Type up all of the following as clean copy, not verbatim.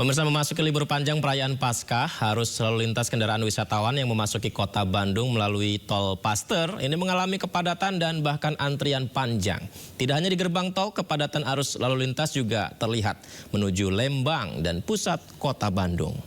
Pemirsa, memasuki libur panjang perayaan Paskah, harus lalu lintas kendaraan wisatawan yang memasuki kota Bandung melalui tol Paster ini mengalami kepadatan dan bahkan antrian panjang. Tidak hanya di gerbang tol, kepadatan arus lalu lintas juga terlihat menuju Lembang dan pusat kota Bandung.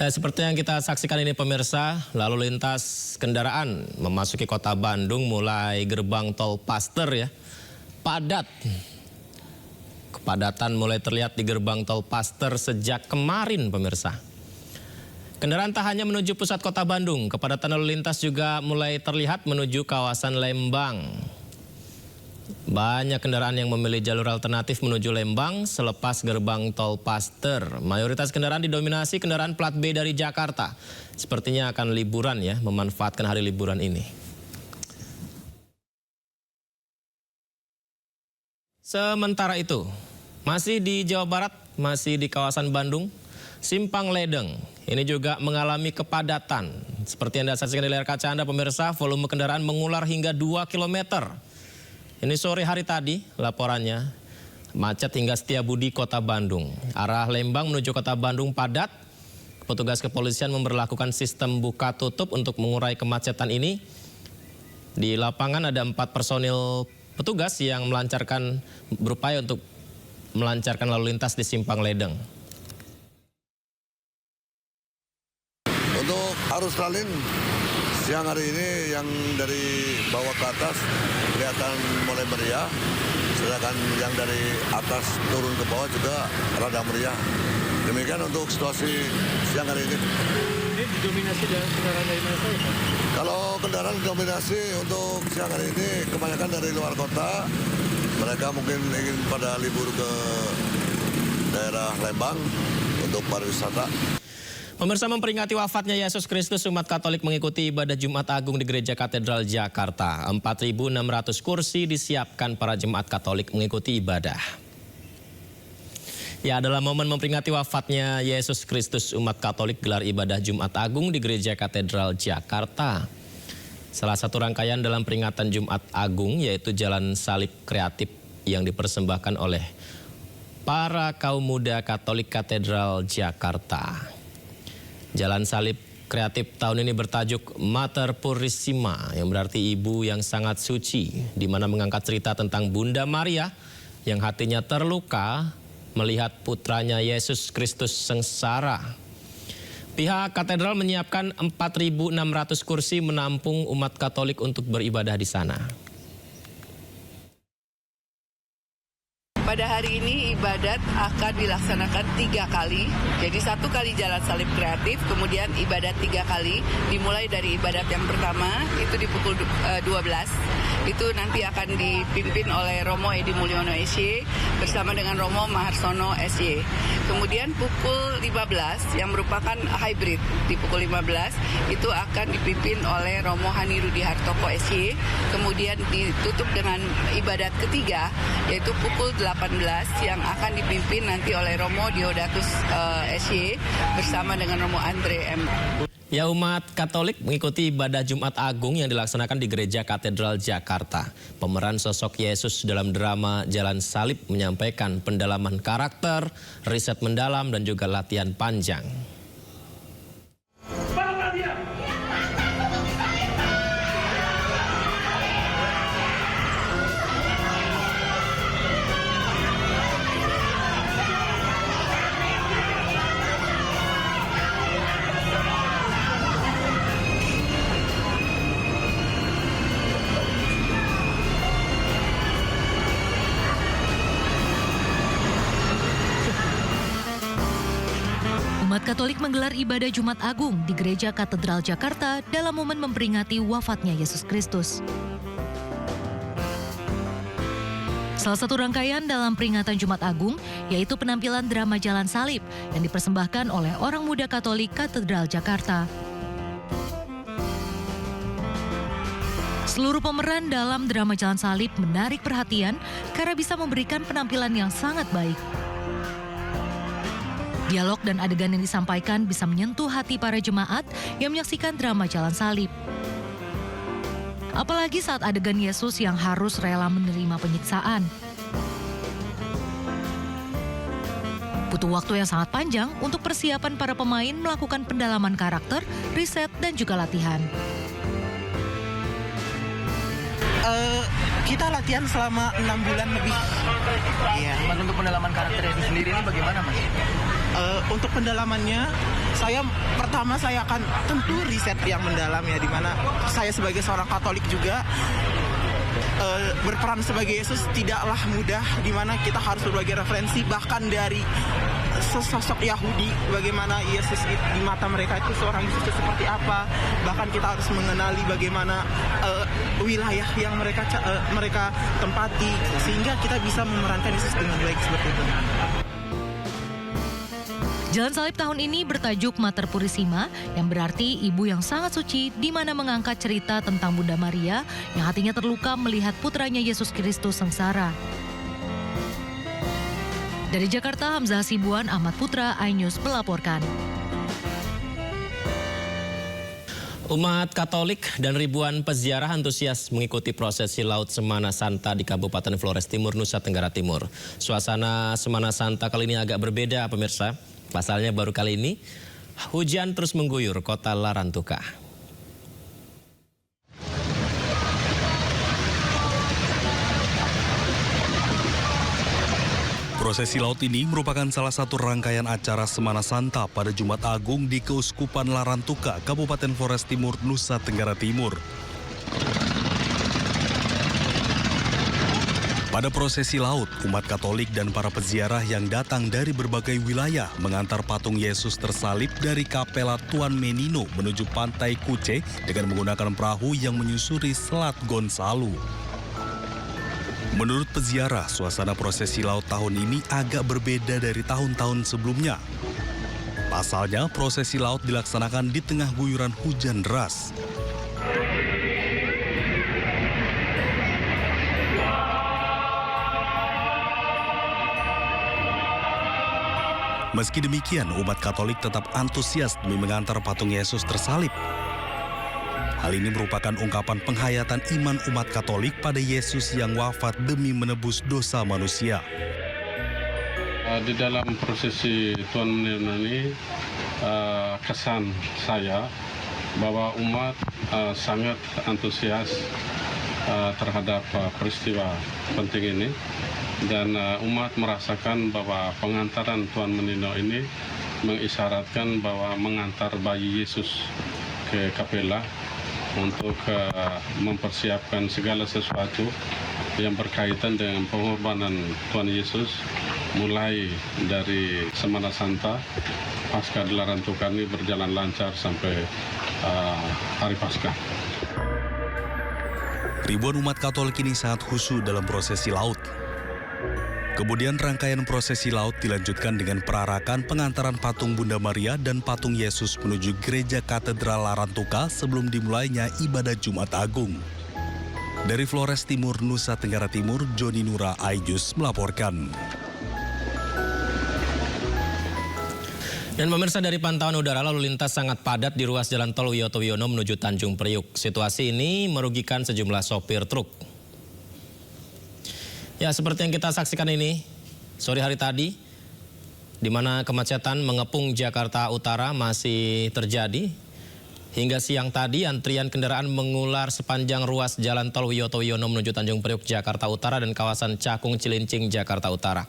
Seperti yang kita saksikan ini pemirsa, lalu lintas kendaraan memasuki kota Bandung mulai gerbang tol Paster ya, padat. Kepadatan mulai terlihat di gerbang tol Paster sejak kemarin pemirsa. Kendaraan tak hanya menuju pusat kota Bandung, kepadatan lalu lintas juga mulai terlihat menuju kawasan Lembang. Banyak kendaraan yang memilih jalur alternatif menuju Lembang selepas gerbang tol Paster. Mayoritas kendaraan didominasi kendaraan plat B dari Jakarta. Sepertinya akan liburan ya, memanfaatkan hari liburan ini. Sementara itu, masih di Jawa Barat, masih di kawasan Bandung, Simpang Ledeng ini juga mengalami kepadatan. Seperti yang Anda saksikan di layar kaca Anda pemirsa, volume kendaraan mengular hingga 2 km. Ini sore hari tadi laporannya, macet hingga Setiabudi, Kota Bandung. Arah Lembang menuju Kota Bandung padat. Petugas kepolisian memberlakukan sistem buka tutup untuk mengurai kemacetan ini. Di lapangan ada 4 personil petugas yang berupaya untuk melancarkan lalu lintas di Simpang Ledeng. Untuk arus lalin siang hari ini yang dari bawah ke atas kelihatan mulai meriah, sedangkan yang dari atas turun ke bawah juga rada meriah. Demikian untuk situasi siang hari ini. Ini didominasi dari kendaraan dari mana saja, Pak? Kalau kendaraan dominasi untuk siang hari ini kebanyakan dari luar kota. Mereka mungkin ingin pada libur ke daerah Lembang untuk pariwisata. Pemirsa, memperingati wafatnya Yesus Kristus, umat Katolik mengikuti ibadah Jumat Agung di Gereja Katedral Jakarta. 4.600 kursi disiapkan para jemaat Katolik mengikuti ibadah. Ya, adalah momen memperingati wafatnya Yesus Kristus, umat Katolik gelar ibadah Jumat Agung di Gereja Katedral Jakarta. Salah satu rangkaian dalam peringatan Jumat Agung yaitu Jalan Salib Kreatif yang dipersembahkan oleh para kaum muda Katolik Katedral Jakarta. Jalan Salib Kreatif tahun ini bertajuk Mater Purissima, yang berarti ibu yang sangat suci, di mana mengangkat cerita tentang Bunda Maria yang hatinya terluka melihat putranya Yesus Kristus sengsara. Pihak katedral menyiapkan 4.600 kursi menampung umat Katolik untuk beribadah di sana. Pada hari ini ibadat akan dilaksanakan 3 kali. Jadi 1 kali Jalan Salib Kreatif, kemudian ibadat 3 kali. Dimulai dari ibadat yang pertama itu di pukul 12. Itu nanti akan dipimpin oleh Romo Edi Mulyono SY bersama dengan Romo Maharsono SY. Kemudian pukul 15 yang merupakan hybrid di pukul 15 itu akan dipimpin oleh Romo Hani Rudi Hartoko SY. Kemudian ditutup dengan ibadat ketiga yaitu pukul 18 yang akan dipimpin nanti oleh Romo Diodatus SY bersama dengan Romo Andre M. Ya, umat Katolik mengikuti ibadah Jumat Agung yang dilaksanakan di Gereja Katedral Jakarta. Pemeran sosok Yesus dalam drama Jalan Salib menyampaikan pendalaman karakter, riset mendalam, dan juga latihan panjang. Umat Katolik menggelar ibadah Jumat Agung di Gereja Katedral Jakarta dalam momen memperingati wafatnya Yesus Kristus. Salah satu rangkaian dalam peringatan Jumat Agung yaitu penampilan drama Jalan Salib yang dipersembahkan oleh orang muda Katolik Katedral Jakarta. Seluruh pemeran dalam drama Jalan Salib menarik perhatian karena bisa memberikan penampilan yang sangat baik. Dialog dan adegan yang disampaikan bisa menyentuh hati para jemaat yang menyaksikan drama Jalan Salib. Apalagi saat adegan Yesus yang harus rela menerima penyiksaan. Butuh waktu yang sangat panjang untuk persiapan para pemain melakukan pendalaman karakter, riset, dan juga latihan. Kita latihan selama 6 bulan lebih. Iya. Mas, untuk pendalaman karakter itu sendiri ini bagaimana, Mas? Untuk pendalamannya, saya akan tentu riset yang mendalam ya, di mana saya sebagai seorang Katolik juga berperan sebagai Yesus tidaklah mudah, di mana kita harus berbagi referensi bahkan dari sosok Yahudi, bagaimana Yesus di mata mereka itu seorang Yesus itu seperti apa. Bahkan kita harus mengenali bagaimana wilayah yang mereka tempati, sehingga kita bisa memerankan Yesus dengan baik seperti itu. Jalan salib tahun ini bertajuk Mater Purisima, yang berarti ibu yang sangat suci, di mana mengangkat cerita tentang Bunda Maria yang hatinya terluka melihat putranya Yesus Kristus sengsara. Dari Jakarta, Hamzah Hasibuan, Ahmad Putra, iNews melaporkan. Umat Katolik dan ribuan peziarah antusias mengikuti prosesi Laut Semana Santa di Kabupaten Flores Timur, Nusa Tenggara Timur. Suasana Semana Santa kali ini agak berbeda, pemirsa. Pasalnya baru kali ini, hujan terus mengguyur kota Larantuka. Prosesi laut ini merupakan salah satu rangkaian acara Semana Santa pada Jumat Agung di Keuskupan Larantuka, Kabupaten Flores Timur, Nusa Tenggara Timur. Pada prosesi laut, umat Katolik dan para peziarah yang datang dari berbagai wilayah mengantar patung Yesus tersalib dari Kapela Tuan Menino menuju Pantai Kuce dengan menggunakan perahu yang menyusuri Selat Gonzalo. Menurut peziarah, suasana prosesi laut tahun ini agak berbeda dari tahun-tahun sebelumnya. Pasalnya, prosesi laut dilaksanakan di tengah guyuran hujan deras. Meski demikian, umat Katolik tetap antusias demi mengantar patung Yesus tersalib. Hal ini merupakan ungkapan penghayatan iman umat Katolik pada Yesus yang wafat demi menebus dosa manusia. Di dalam prosesi Tuan Menino ini, kesan saya bahwa umat sangat antusias terhadap peristiwa penting ini. Dan umat merasakan bahwa pengantaran Tuan Menino ini mengisyaratkan bahwa mengantar bayi Yesus ke kapela untuk mempersiapkan segala sesuatu yang berkaitan dengan pengorbanan Tuhan Yesus, mulai dari Semana Santa, Paskah di Larantuka ini berjalan lancar sampai hari Paskah. Ribuan umat Katolik ini sangat khusyuk dalam prosesi laut. Kemudian rangkaian prosesi laut dilanjutkan dengan perarakan pengantaran patung Bunda Maria dan patung Yesus menuju Gereja Katedral Larantuka sebelum dimulainya ibadah Jumat Agung. Dari Flores Timur, Nusa Tenggara Timur, Joni Nura, iNews melaporkan. Dan pemirsa, dari pantauan udara, lalu lintas sangat padat di ruas Jalan Tol Wiyoto Wiono menuju Tanjung Priuk. Situasi ini merugikan sejumlah sopir truk. Ya, seperti yang kita saksikan ini, sore hari tadi, di mana kemacetan mengepung Jakarta Utara masih terjadi. Hingga siang tadi, antrian kendaraan mengular sepanjang ruas Jalan Tol Wiyoto Wiono menuju Tanjung Priuk, Jakarta Utara dan kawasan Cakung Cilincing, Jakarta Utara.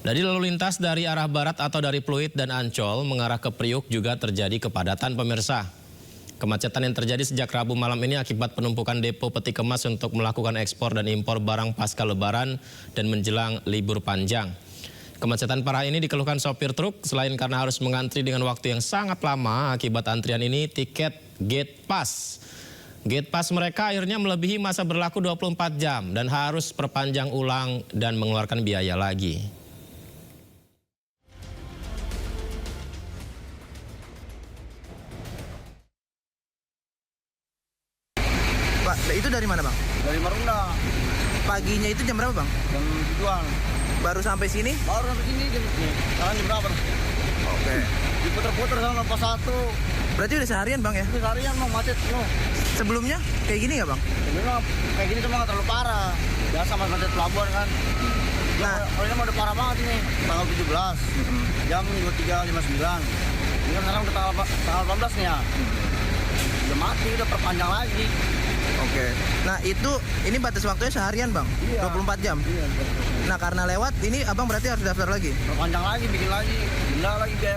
Dari lalu lintas dari arah barat atau dari Pluit dan Ancol mengarah ke Priuk juga terjadi kepadatan, pemirsa. Kemacetan yang terjadi sejak Rabu malam ini akibat penumpukan depo peti kemas untuk melakukan ekspor dan impor barang pasca Lebaran dan menjelang libur panjang. Kemacetan parah ini dikeluhkan sopir truk selain karena harus mengantri dengan waktu yang sangat lama akibat antrian ini tiket Gate Pass. Gate Pass mereka akhirnya melebihi masa berlaku 24 jam dan harus perpanjang ulang dan mengeluarkan biaya lagi. Pak, itu dari mana, Bang? Dari Marunda. Paginya itu jam berapa, Bang? Jam 7-an. Baru sampai sini? Baru sampai sini jam berapa? Oke. Diputer-puter sama pas 1. Berarti udah seharian, Bang, ya? Itu seharian mau macet no. Sebelumnya kayak gini nggak, Bang? Sebelumnya kayak gini cuma nggak terlalu parah. Biasa macet pelabuhan kan. Nah, kalau ini udah parah banget ini. Tanggal 17, jam 23.59. Ini kan sekarang udah tanggal 18 nih ya. Udah mati, udah perpanjang lagi. Oke. Nah itu, ini batas waktunya seharian bang? Iya. 24 jam? Iya. Nah karena lewat, ini abang berarti harus daftar lagi? Perpanjang lagi, bikin lagi. Denda lagi biaya.